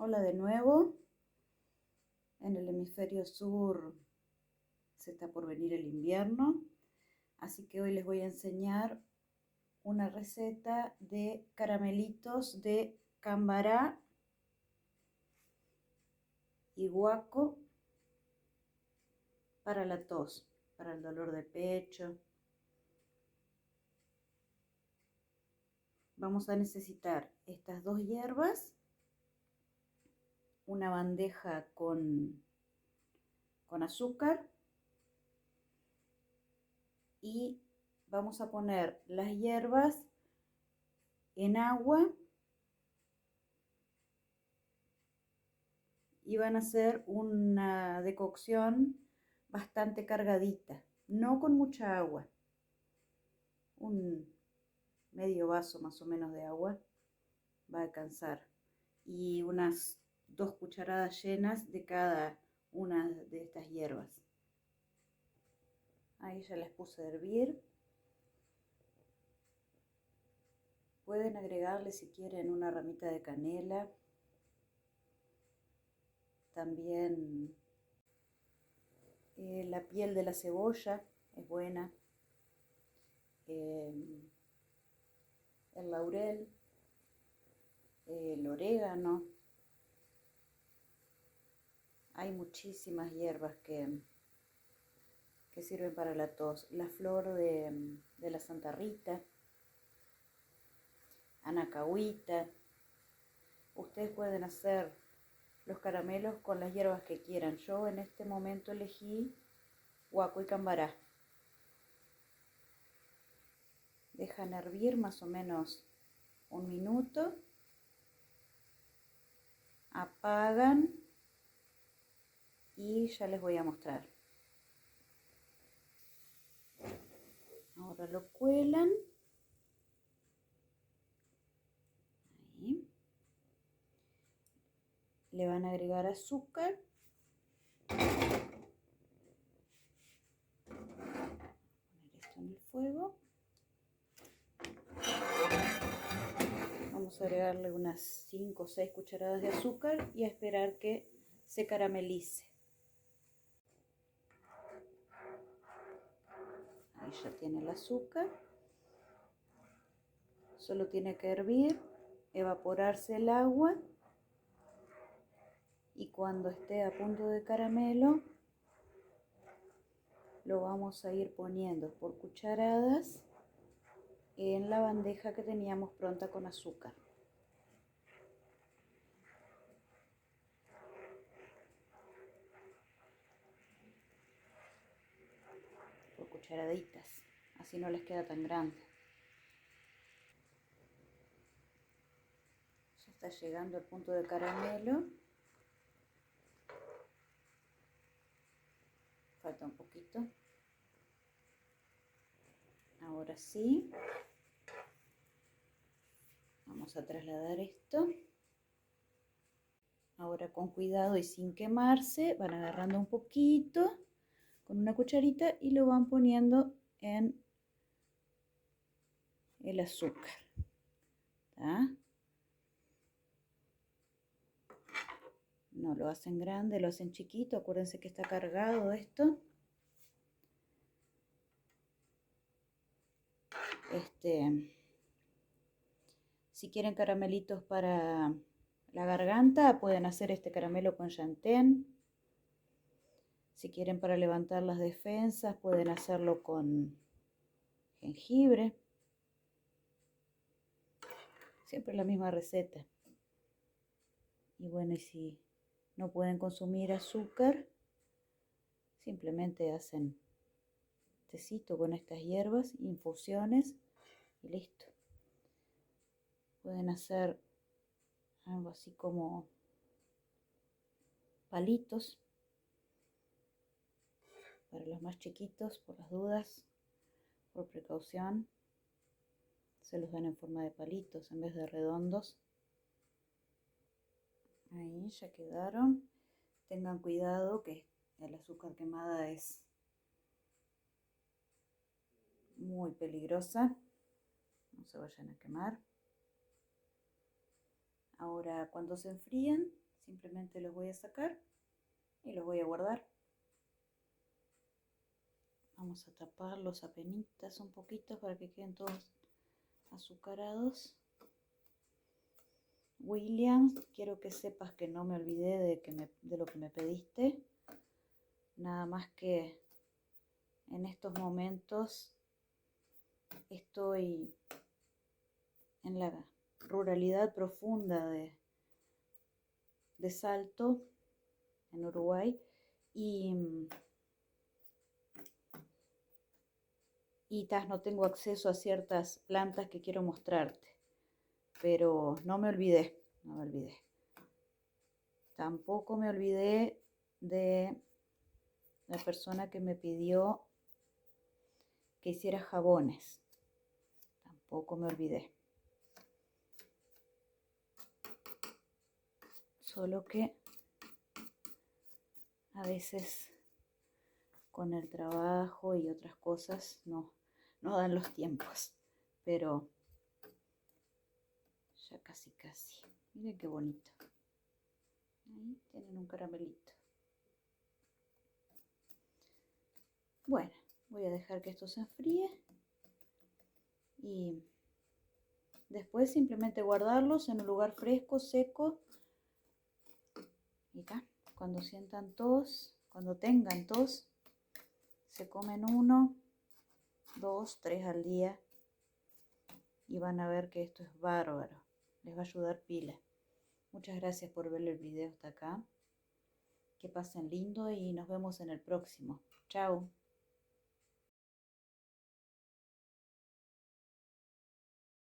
Hola de nuevo. En el hemisferio sur se está por venir el invierno, así que hoy les voy a enseñar una receta de caramelitos de cambará y guaco para la tos, para el dolor de pecho. Vamos a necesitar estas dos hierbas, una bandeja con azúcar y vamos a poner las hierbas en agua y van a ser una decocción bastante cargadita, no con mucha agua, un medio vaso más o menos de agua va a alcanzar y unas 2 cucharadas llenas de cada una de estas hierbas. Ahí ya las puse a hervir. Pueden agregarle si quieren una ramita de canela, también la piel de la cebolla es buena, el laurel, el orégano. Hay muchísimas hierbas que sirven para la tos. La flor de la Santa Rita, anacahuita. Ustedes pueden hacer los caramelos con las hierbas que quieran. Yo en este momento elegí guaco y cambará. Dejan hervir más o menos 1 minuto. Apagan y ya les voy a mostrar. Ahora lo cuelan. Ahí. Le van a agregar azúcar. Poner esto en el fuego. Vamos a agregarle unas 5 o 6 cucharadas de azúcar y a esperar que se caramelice. Ahí ya tiene el azúcar. Solo tiene que hervir, evaporarse el agua y cuando esté a punto de caramelo lo vamos a ir poniendo por cucharadas en la bandeja que teníamos pronta con azúcar. Por cucharaditas, así no les queda tan grande. Ya está llegando al punto de caramelo. Falta un poquito. Ahora sí. Vamos a trasladar esto. Ahora con cuidado y sin quemarse, van agarrando un poquito con una cucharita y lo van poniendo en el azúcar. ¿Tá? No lo hacen grande, lo hacen chiquito. Acuérdense que está cargado esto. Si quieren caramelitos para la garganta, pueden hacer este caramelo con chantén. Si quieren para levantar las defensas, pueden hacerlo con jengibre. Siempre la misma receta. Y bueno, y si no pueden consumir azúcar, simplemente hacen tecito con estas hierbas, infusiones y listo. Pueden hacer algo así como palitos para los más chiquitos, por las dudas, por precaución. Se los dan en forma de palitos en vez de redondos. Ahí ya quedaron. Tengan cuidado que el azúcar quemada es muy peligrosa. No se vayan a quemar. Ahora cuando se enfríen, Simplemente los voy a sacar y los voy a guardar. Vamos a taparlos apenitas un poquito para que queden todos azucarados. William, quiero que sepas que no me olvidé de lo que me pediste. Nada más que en estos momentos estoy en la ruralidad profunda de Salto, en Uruguay, y no tengo acceso a ciertas plantas que quiero mostrarte, pero no me olvidé. Tampoco me olvidé de la persona que me pidió que hiciera jabones. Tampoco me olvidé. Solo que a veces con el trabajo y otras cosas no dan los tiempos. Pero ya casi. Miren qué bonito. Ahí tienen un caramelito. Bueno, voy a dejar que esto se enfríe y después simplemente guardarlos en un lugar fresco, seco. Y acá, cuando sientan tos, cuando tengan tos, se comen 1, 2, 3 al día y van a ver que esto es bárbaro. Les va a ayudar pila. Muchas gracias por ver el video hasta acá. Que pasen lindo y nos vemos en el próximo. Chao.